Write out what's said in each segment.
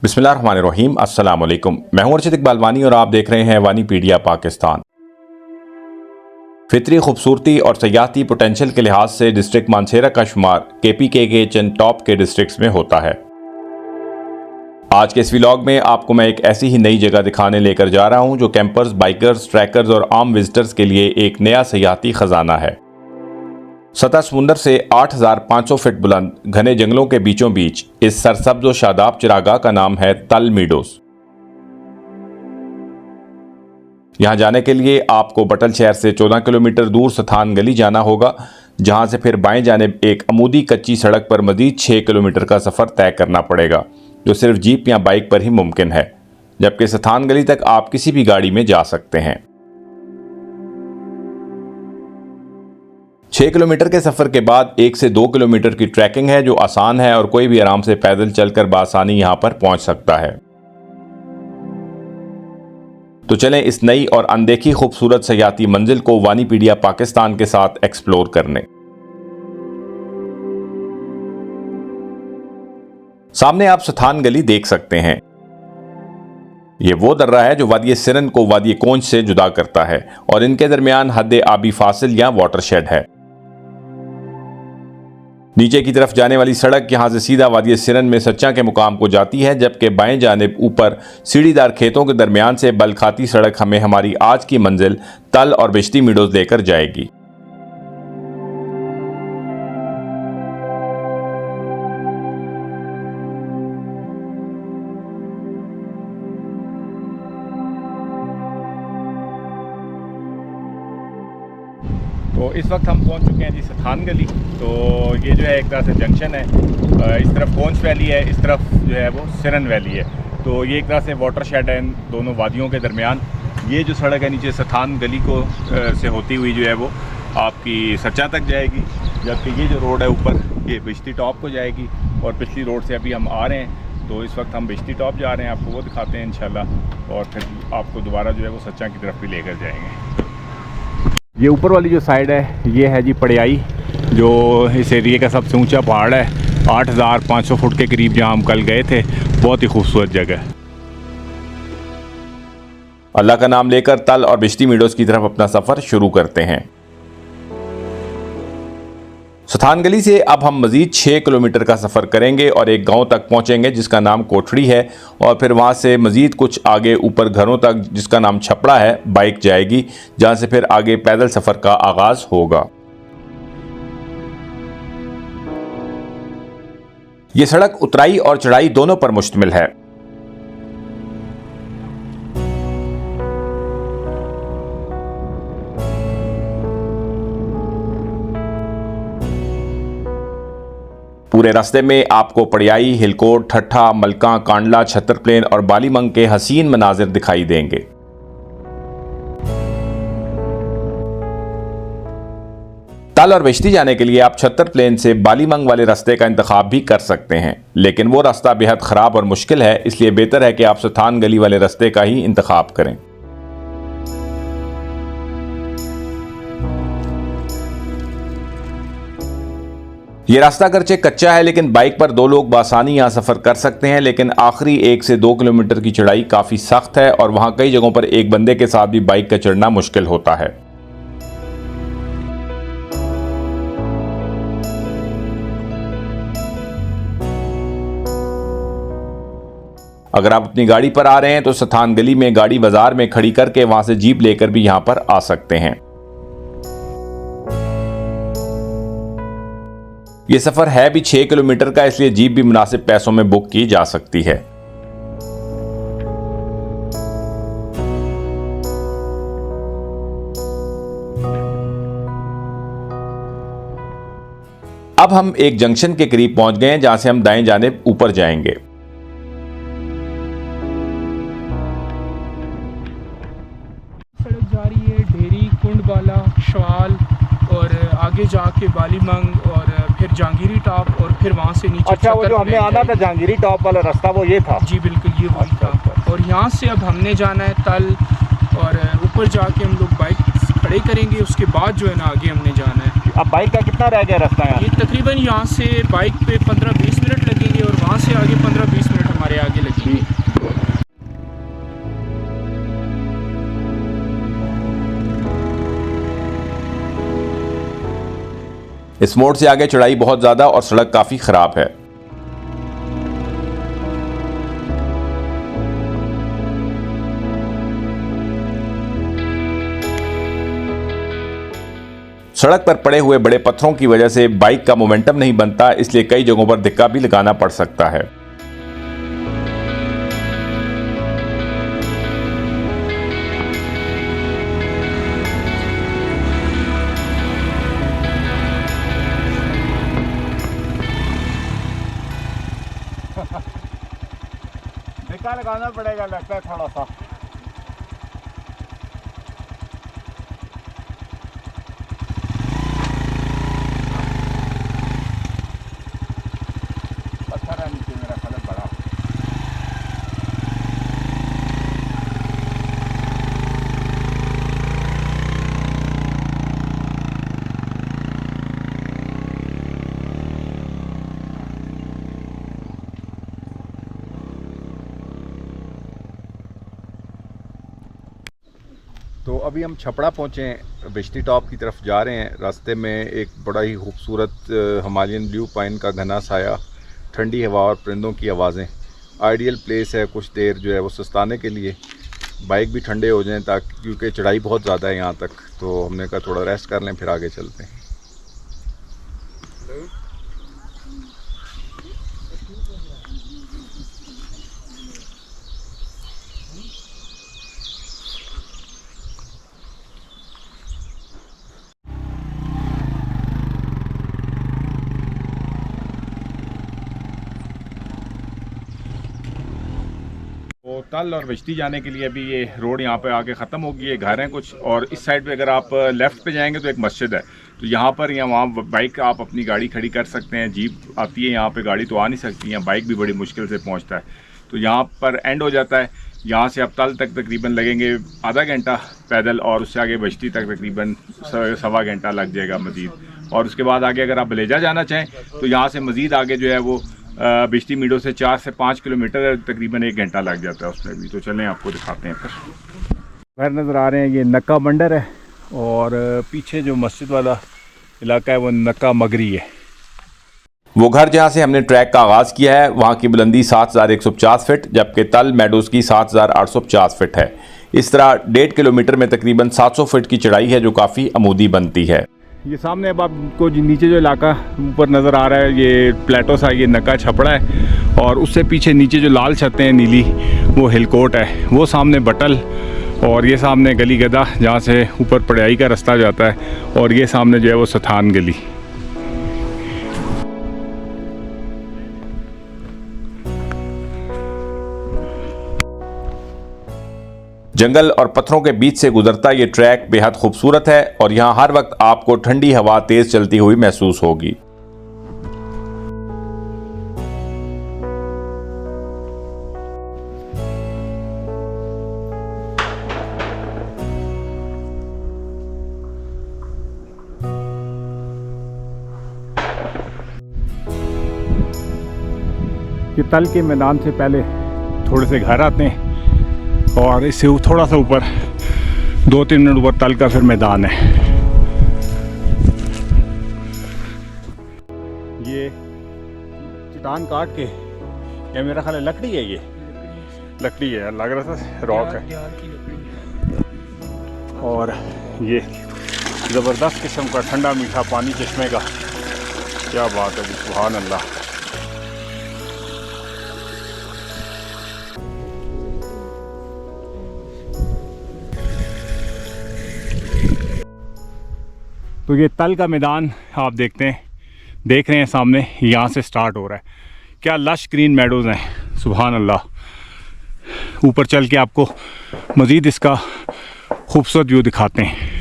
बिस्मिल्लाहिर्रहमानिर्रहीम। अस्सलाम वालेकुम। मैं हूं अर्शद इकबाल वानी और आप देख रहे हैं वानीपीडिया पाकिस्तान। फितरी खूबसूरती और सयाहती पोटेंशियल के लिहाज से डिस्ट्रिक्ट मानसेरा का शुमार KPK के चंद टॉप के डिस्ट्रिक्ट्स में होता है। आज के इस व्लॉग में आपको मैं एक ऐसी ही नई जगह दिखाने लेकर जा रहा हूं जो कैंपर्स, बाइकर्स, ट्रैकर्स और आम विजिटर्स के लिए एक नया सयाहती खजाना है। सतह समुंदर से 8,500 फीट बुलंद घने जंगलों के बीचों बीच इस सरसब्ज और शादाब चरागाह का नाम है तल मीडोज। यहां जाने के लिए आपको बटल शहर से 14 किलोमीटर दूर सथान गली जाना होगा, जहां से फिर बाएं जानिब एक अमूदी कच्ची सड़क पर मजीद 6 किलोमीटर का सफर तय करना पड़ेगा, जो सिर्फ जीप या बाइक पर ही मुमकिन है, जबकि सथान गली तक आप किसी भी गाड़ी में जा सकते हैं। 6 किलोमीटर के सफर के बाद 1 से 2 किलोमीटर की ट्रैकिंग है, जो आसान है और कोई भी आराम से पैदल चलकर बासानी यहां पर पहुंच सकता है। तो चलें इस नई और अनदेखी खूबसूरत सयाहती मंजिल को वानीपीडिया पाकिस्तान के साथ एक्सप्लोर करने। सामने आप सथान गली देख सकते हैं। यह वो दर्रा है जो वादी सिरन को वादी कोंच से जुदा करता है और इनके दरमियान हद आबी फासिल या वाटरशेड है। नीचे की तरफ जाने वाली सड़क यहां से सीधा वादी सिरन में सच्चा के मुकाम को जाती है, जबकि बाएं जानिब ऊपर सीढ़ीदार खेतों के दरमियान से बलखाती सड़क हमें हमारी आज की मंजिल तल और बिश्ती मीडोज लेकर जाएगी। तो इस वक्त हम पहुंच चुके हैं जी सथान गली। तो ये जो है एक तरह से जंक्शन है, इस तरफ कोंच वैली है, इस तरफ जो है वो सिरन वैली है। तो ये एक तरह से वाटर शेड है इन दोनों वादियों के दरमियान। ये जो सड़क है नीचे सथान गली को से होती हुई जो है वो आपकी सच्चा तक जाएगी, जबकि ये जो रोड है ऊपर ये बिश्ती टॉप को जाएगी। और पिछली रोड से अभी हम आ रहे हैं, तो इस वक्त हम बिश्ती टॉप जा रहे हैं, आपको वो दिखाते हैं इंशाल्लाह, और फिर आपको दोबारा जो है वो सच्चा की तरफ भी लेकर जाएंगे। ये ऊपर वाली जो साइड है ये है जी पड़ियाई, जो इस एरिए का सबसे ऊंचा पहाड़ है, 8,500 फुट के करीब, जहाँ हम कल गए थे। बहुत ही खूबसूरत जगह। अल्लाह का नाम लेकर तल और बिश्ती मीडोज की तरफ अपना सफ़र शुरू करते हैं। सथान गली से अब हम मजीद 6 किलोमीटर का सफ़र करेंगे और एक गांव तक पहुंचेंगे जिसका नाम कोठड़ी है, और फिर वहां से मजीद कुछ आगे ऊपर घरों तक जिसका नाम छपड़ा है बाइक जाएगी, जहां से फिर आगे पैदल सफ़र का आगाज़ होगा। ये सड़क उतराई और चढ़ाई दोनों पर मुश्तमिल है। पूरे रास्ते में आपको पड़ियाई, हिलकोट, ठट्ठा, मलका, कांडला, छतर प्लेन और बालीमंग के हसीन मनाजिर दिखाई देंगे। तल और बिश्ती जाने के लिए आप छतर प्लेन से बालीमंग वाले रास्ते का इंतखाब भी कर सकते हैं, लेकिन वो रास्ता बेहद ख़राब और मुश्किल है, इसलिए बेहतर है कि आप सथान गली वाले रास्ते का ही इंतखाब करें। ये रास्ता अगरचे कच्चा है, लेकिन बाइक पर 2 लोग बासानी यहाँ सफ़र कर सकते हैं, लेकिन आखिरी 1 से 2 किलोमीटर की चढ़ाई काफ़ी सख्त है और वहाँ कई जगहों पर एक बंदे के साथ भी बाइक का चढ़ना मुश्किल होता है। अगर आप अपनी गाड़ी पर आ रहे हैं तो सथान गली में गाड़ी बाजार में खड़ी करके वहाँ से जीप लेकर भी यहाँ पर आ सकते हैं। ये सफ़र है भी 6 किलोमीटर का, इसलिए जीप भी मुनासिब पैसों में बुक की जा सकती है। अब हम एक जंक्शन के करीब पहुंच गए हैं, जहां से हम दाएं जानिब ऊपर जाएंगे। सड़क जा रही है ढेरी, कुंडबाला, शवाल और आगे जाके बालीमंग और फिर जहांगीरी टॉप और फिर वहाँ से नीचे। अच्छा, वो जो हमने आना था जहांगीरी टॉप वाला रास्ता वो ये था? जी बिल्कुल, ये वही था। और यहाँ से अब हमने जाना है तल, और ऊपर जाके हम लोग बाइक खड़े करेंगे, उसके बाद जो है ना आगे हमने जाना है। अब बाइक का कितना रह गया रास्ता? ये तकरीबन यहाँ से बाइक पे 15-20 मिनट लगेंगे और वहाँ से आगे 15-20 मिनट हमारे आगे लगेंगे। इस मोड़ से आगे चढ़ाई बहुत ज़्यादा और सड़क काफ़ी ख़राब है। सड़क पर पड़े हुए बड़े पत्थरों की वजह से बाइक का मोमेंटम नहीं बनता, इसलिए कई जगहों पर धक्का भी लगाना पड़ सकता है। धक्का लगाना पड़ेगा लगता है थोड़ा सा। पत्थर है नीचे मेरा ख्याल बड़ा। तो अभी हम छपड़ा पहुँचे हैं, बिश्ती टॉप की तरफ जा रहे हैं। रास्ते में एक बड़ा ही खूबसूरत हिमालयन ब्लू पाइन का घना साया, ठंडी हवा और परिंदों की आवाज़ें। आइडियल प्लेस है कुछ देर जो है वो सुस्ताने के लिए, बाइक भी ठंडे हो जाएं ताकि, क्योंकि चढ़ाई बहुत ज़्यादा है यहाँ तक। तो हमने कहा थोड़ा रेस्ट कर लें फिर आगे चलते हैं। तो तल और बिश्ती जाने के लिए अभी ये रोड यहाँ पे आके ख़त्म होगी, ये घर हैं कुछ। और इस साइड पे अगर आप लेफ़्ट पे जाएंगे तो एक मस्जिद है, तो यहाँ पर या वहाँ बाइक आप अपनी गाड़ी खड़ी कर सकते हैं। जीप आती है यहाँ पे, गाड़ी तो आ नहीं सकती, यहाँ बाइक भी बड़ी मुश्किल से पहुँचता है। तो यहाँ पर एंड हो जाता है। यहाँ से अब तल तक तकरीबन लगेंगे आधा घंटा पैदल, और उससे आगे बिश्ती तक तकरीबन सवा घंटा लग जाएगा मज़ीद। और उसके बाद आगे अगर आप भलेजा जाना चाहें तो यहाँ से मज़ीद आगे जो है वो बिश्ती मीडो से 4 से 5 किलोमीटर तकरीबन 1 घंटा लग जाता है उसमें भी। तो चलें आपको दिखाते हैं फिर। घर नज़र आ रहे हैं, ये नक्का बंडर है, और पीछे जो मस्जिद वाला इलाका है वो नक्का मगरी है। वो घर जहां से हमने ट्रैक का आगाज़ किया है वहां की बुलंदी 7150 फीट, जबकि तल मेडोज़ की 7850 फीट है। इस तरह 1.5 किलोमीटर में तकरीबन 700 फीट की चढ़ाई है, जो काफ़ी अमूदी बनती है। ये सामने अब आपको नीचे जो इलाका ऊपर नज़र आ रहा है, ये प्लेटो सा, ये नक्का छपड़ा है। और उससे पीछे नीचे जो लाल छतें हैं नीली, वो हिलकोट है। वो सामने बटल, और ये सामने गली गदा जहाँ से ऊपर पढ़ाई का रास्ता जाता है। और ये सामने जो है वो सथान गली। जंगल और पत्थरों के बीच से गुजरता ये ट्रैक बेहद खूबसूरत है, और यहाँ हर वक्त आपको ठंडी हवा तेज चलती हुई महसूस होगी। ये तल के मैदान से पहले थोड़े से घर आते हैं, और इससे थोड़ा सा ऊपर 2-3 मिनट ऊपर तल का फिर मैदान है। ये चट्टान काट के, ये मेरा ख्याल है लकड़ी है, ये लकड़ी है, लग रहा था रॉक है। और ये ज़बरदस्त किस्म का ठंडा मीठा पानी चश्मे का, क्या बात है, सुभान अल्लाह। तो ये तल का मैदान आप देख रहे हैं सामने, यहाँ से स्टार्ट हो रहा है। क्या लश ग्रीन मेडोज़ हैं, सुभान अल्लाह। ऊपर चल के आपको मज़ीद इसका खूबसूरत व्यू दिखाते हैं।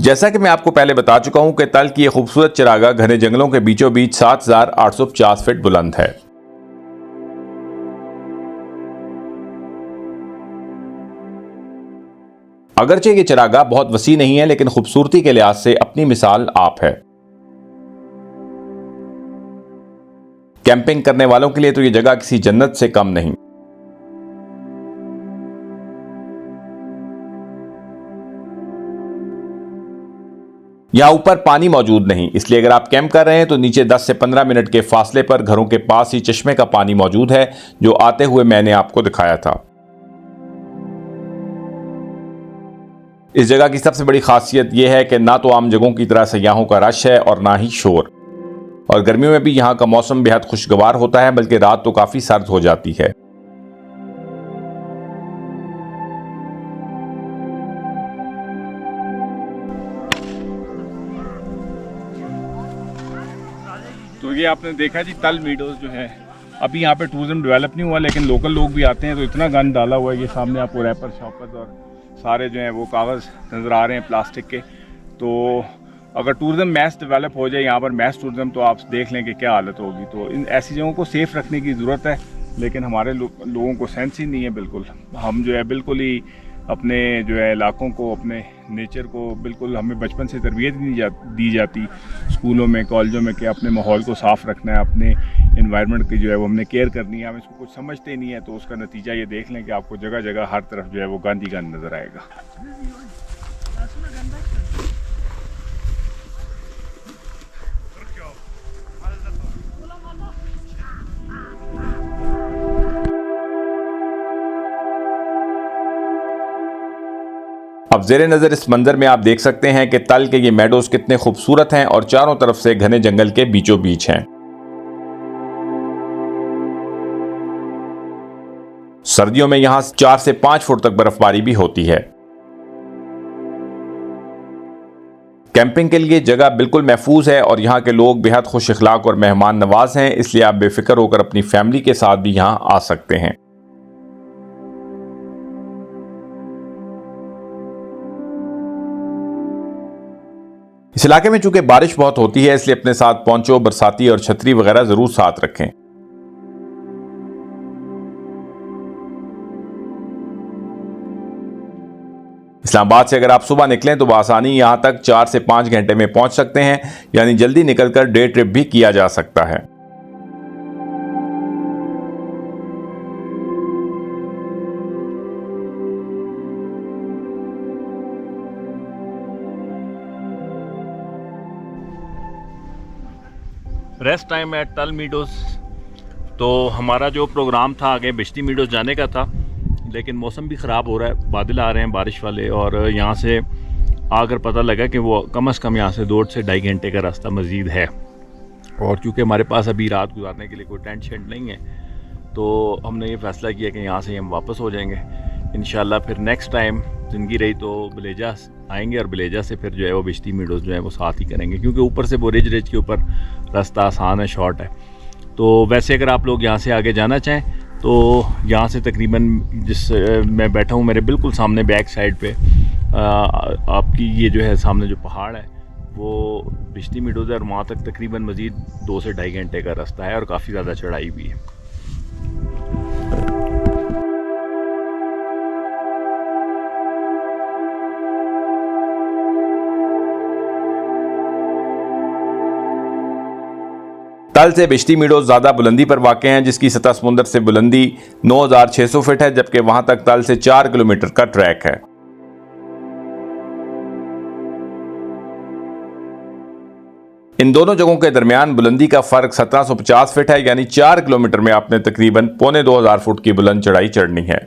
जैसा कि मैं आपको पहले बता चुका हूं कि तल की ये खूबसूरत चरागाह घने जंगलों के बीचों बीच 7850 फीट बुलंद है। अगरचे ये चरागाह बहुत वसी नहीं है, लेकिन खूबसूरती के लिहाज से अपनी मिसाल आप है। कैंपिंग करने वालों के लिए तो ये जगह किसी जन्नत से कम नहीं। यहां ऊपर पानी मौजूद नहीं, इसलिए अगर आप कैंप कर रहे हैं तो नीचे 10 से 15 मिनट के फासले पर घरों के पास ही चश्मे का पानी मौजूद है, जो आते हुए मैंने आपको दिखाया था। इस जगह की सबसे बड़ी खासियत यह है कि ना तो आम जगहों की तरह सयाहों का रश है और ना ही शोर, और गर्मियों में भी यहां का मौसम बेहद खुशगवार होता है, बल्कि रात तो काफी सर्द हो जाती है। तो ये आपने देखा जी तल मीडोज जो है, अभी यहाँ पे टूरिज्म डेवलप नहीं हुआ, लेकिन लोकल लोग भी आते हैं तो इतना गंद डाला हुआ है। ये सामने आपको रैपर शॉपर्स और सारे जो हैं वो कागज़ नज़र आ रहे हैं प्लास्टिक के। तो अगर टूरिज़्म मैस डेवलप हो जाए यहाँ पर, मैस टूरिज़्म, तो आप देख लें कि क्या हालत होगी। तो इन ऐसी जगहों को सेफ़ रखने की ज़रूरत है, लेकिन हमारे लोगों को सेंस ही नहीं है बिल्कुल। हम जो है बिल्कुल ही अपने जो है इलाकों को, अपने नेचर को बिल्कुल, हमें बचपन से तरबियत नहीं दी जाती स्कूलों में, कॉलेजों में, कि अपने माहौल को साफ़ रखना है, अपने इन्वायरमेंट की जो है वो हमने केयर करनी है। हम इसको कुछ समझते ही नहीं है, तो उसका नतीजा ये देख लें कि आपको जगह जगह हर तरफ जो है वो गंद ही गंद नज़र आएगा। अब ज़ेरे नज़र इस मंजर में आप देख सकते हैं कि तल के ये मेडोज कितने खूबसूरत हैं और चारों तरफ से घने जंगल के बीचों बीच हैं। सर्दियों में यहां 4 से 5 फुट तक बर्फबारी भी होती है। कैंपिंग के लिए जगह बिल्कुल महफूज है और यहाँ के लोग बेहद खुश इखलाक और मेहमान नवाज हैं, इसलिए आप बेफिक्र होकर अपनी फैमिली के साथ भी यहाँ आ सकते हैं। इस इलाके में चूंकि बारिश बहुत होती है, इसलिए अपने साथ पोंचो, बरसाती और छतरी वगैरह जरूर साथ रखें। इस्लामाबाद से अगर आप सुबह निकलें तो आसानी यहां तक 4 से 5 घंटे में पहुंच सकते हैं, यानी जल्दी निकलकर डे ट्रिप भी किया जा सकता है। रेस्ट टाइम एट तल मीडोज। तो हमारा जो प्रोग्राम था आगे बिश्ती मीडोज जाने का था, लेकिन मौसम भी ख़राब हो रहा है, बादल आ रहे हैं बारिश वाले, और यहाँ से आकर पता लगा कि वो कम से कम यहाँ से 2 से ढाई घंटे का रास्ता मज़ीद है। और चूँकि हमारे पास अभी रात गुजारने के लिए कोई टेंट शेंट नहीं है, तो हमने ये फ़ैसला किया कि यहाँ से हम वापस हो जाएंगे इंशाल्लाह। फिर नेक्स्ट टाइम ज़िंदगी रही तो बलेजा आएंगे, और बलेजा से फिर जो है वो बिश्ती मीडोज जो है वो साथ ही करेंगे, क्योंकि ऊपर से वो रिज के ऊपर रास्ता आसान है, शॉर्ट है। तो वैसे अगर आप लोग यहाँ से आगे जाना चाहें तो यहाँ से तकरीबन, जिस मैं बैठा हूँ मेरे बिल्कुल सामने बैक साइड पे आपकी ये जो है सामने जो पहाड़ है वो बिश्ती मीडोज है, और वहाँ तक तकरीबन मज़ीद 2 से ढाई घंटे का रास्ता है और काफ़ी ज़्यादा चढ़ाई भी है। तल से बिश्ती मीडोज ज़्यादा बुलंदी पर वाक़ हैं, जिसकी सतह समुंदर से बुलंदी 9600 फीट है, जबकि वहां तक तल से 4 किलोमीटर का ट्रैक है। इन दोनों जगहों के दरमियान बुलंदी का फर्क 1750 फीट है, यानी 4 किलोमीटर में आपने तकरीबन 2500 फुट की बुलंद चढ़ाई चढ़नी है।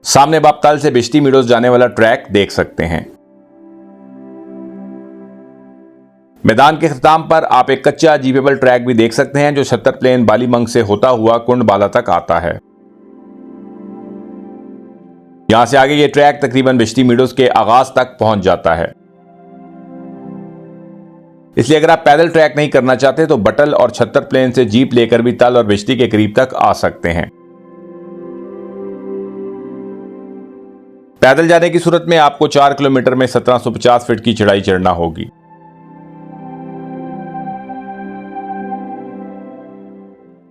सामने आप तल से बिश्ती मीडोज जाने वाला ट्रैक देख सकते हैं। मैदान के अख्ताम पर आप एक कच्चा जीपेबल ट्रैक भी देख सकते हैं, जो छत्तर प्लेन बालीमंग से होता हुआ कुंड बाला तक आता है। यहां से आगे ये ट्रैक तकरीबन बिश्ती मीडोज के आगाज तक पहुंच जाता है। इसलिए अगर आप पैदल ट्रैक नहीं करना चाहते तो बटल और छत्तर प्लेन से जीप लेकर भी तल और बिश्ती के करीब तक आ सकते हैं। पैदल जाने की सूरत में आपको 4 किलोमीटर में 1750 फीट की चढ़ाई चढ़ना होगी।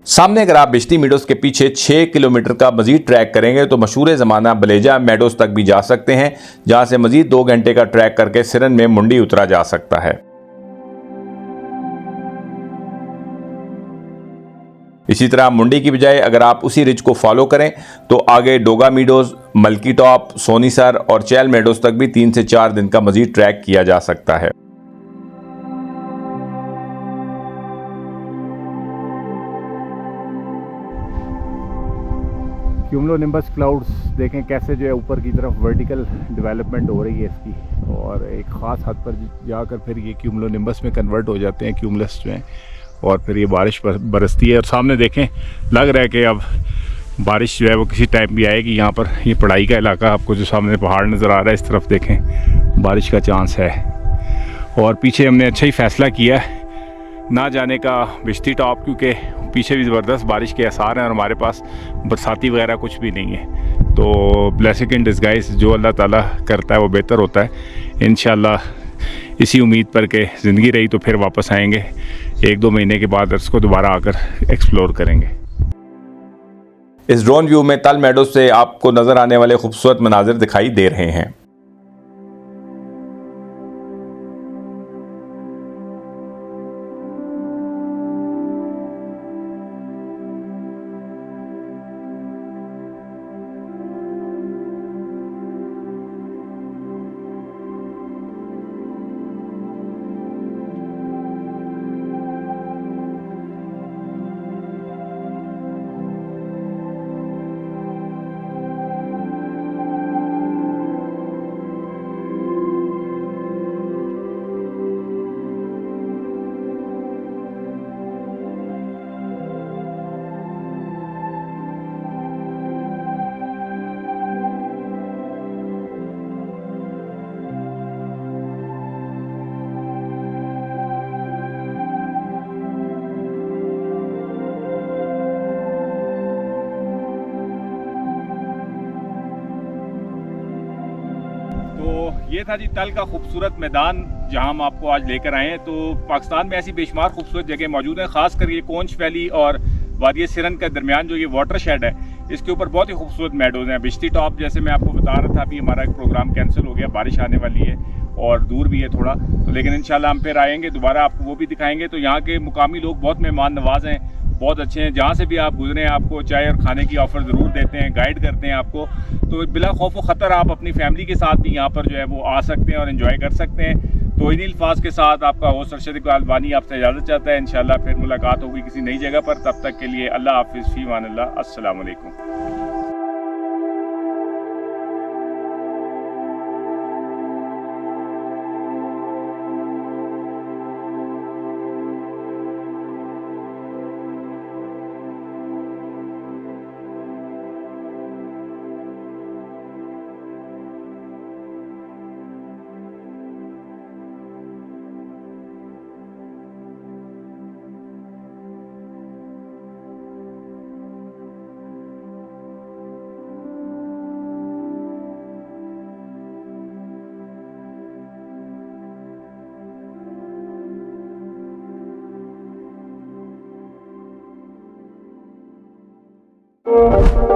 सामने अगर आप बिश्ती मीडोज के पीछे 6 किलोमीटर का मजीद ट्रैक करेंगे तो मशहूर ज़माना बलेजा मेडोज तक भी जा सकते हैं, जहां से मजीद 2 घंटे का ट्रैक करके सिरन में मुंडी उतरा जा सकता है। इसी तरह मुंडी की बजाय अगर आप उसी रिज को फॉलो करें तो आगे डोगा मीडोज, मल्की टॉप, सोनीसर और चैल मेडोज तक भी 3 से 4 दिन का मजीद ट्रैक किया जा सकता है। क्यूमुलोनिम्बस क्लाउड्स देखें कैसे जो है ऊपर की तरफ वर्टिकल डेवलपमेंट हो रही है इसकी, और एक ख़ास हद पर जाकर फिर ये क्यूमुलोनिम्बस में कन्वर्ट हो जाते हैं, क्यूमुलस जो हैं, और फिर ये बारिश बरसती है। और सामने देखें लग रहा है कि अब बारिश जो है वो किसी टाइम भी आएगी। यहाँ पर ये पढ़ाई का इलाका, आपको जो सामने पहाड़ नज़र आ रहा है इस तरफ देखें, बारिश का चांस है। और पीछे हमने अच्छा ही फ़ैसला किया है ना जाने का बिश्ती टॉप, क्योंकि पीछे भी ज़बरदस्त बारिश के आसार हैं और हमारे पास बरसाती वगैरह कुछ भी नहीं है। तो ब्लेसिंग इन डिस्गाइज, जो अल्लाह ताला करता है वो बेहतर होता है। इंशाल्लाह इसी उम्मीद पर कि ज़िंदगी रही तो फिर वापस आएंगे 1-2 महीने के बाद, इसको दोबारा आकर एक्सप्लोर करेंगे। इस ड्रोन व्यू में तल मेडोज से आपको नजर आने वाले खूबसूरत मनाजिर दिखाई दे रहे हैं। ये था जी तल का खूबसूरत मैदान जहां हम आपको आज लेकर आए हैं। तो पाकिस्तान में ऐसी बेशुमार खूबसूरत जगह मौजूद हैं, खासकर ये कोंच वैली और वादी सिरन के दरमियान जो ये वाटर शेड है, इसके ऊपर बहुत ही खूबसूरत मेडोज़ हैं। बिश्ती टॉप जैसे मैं आपको बता रहा था, अभी हमारा एक प्रोग्राम कैंसिल हो गया, बारिश आने वाली है और दूर भी है थोड़ा, तो लेकिन इंशाल्लाह हम फिर आएंगे दोबारा, आपको वो भी दिखाएंगे। तो यहाँ के मुकामी लोग बहुत मेहमान नवाज हैं, बहुत अच्छे हैं। जहाँ से भी आप गुजरें आपको चाय और खाने की ऑफ़र ज़रूर देते हैं, गाइड करते हैं आपको। तो बिला खौफ व ख़तर आप अपनी फैमिली के साथ भी यहाँ पर जो है वो आ सकते हैं और एंजॉय कर सकते हैं। तो इन अल्फाज के साथ आपका होस्ट अरशद इकबाल बानी आपसे इजाज़त चाहता है। इंशाल्लाह फिर मुलाकात होगी किसी नई जगह पर, तब तक के लिए अल्लाह हाफिज़, फ़ी अमानिल्लाह, अस्सलाम वालेकुम। Thank you.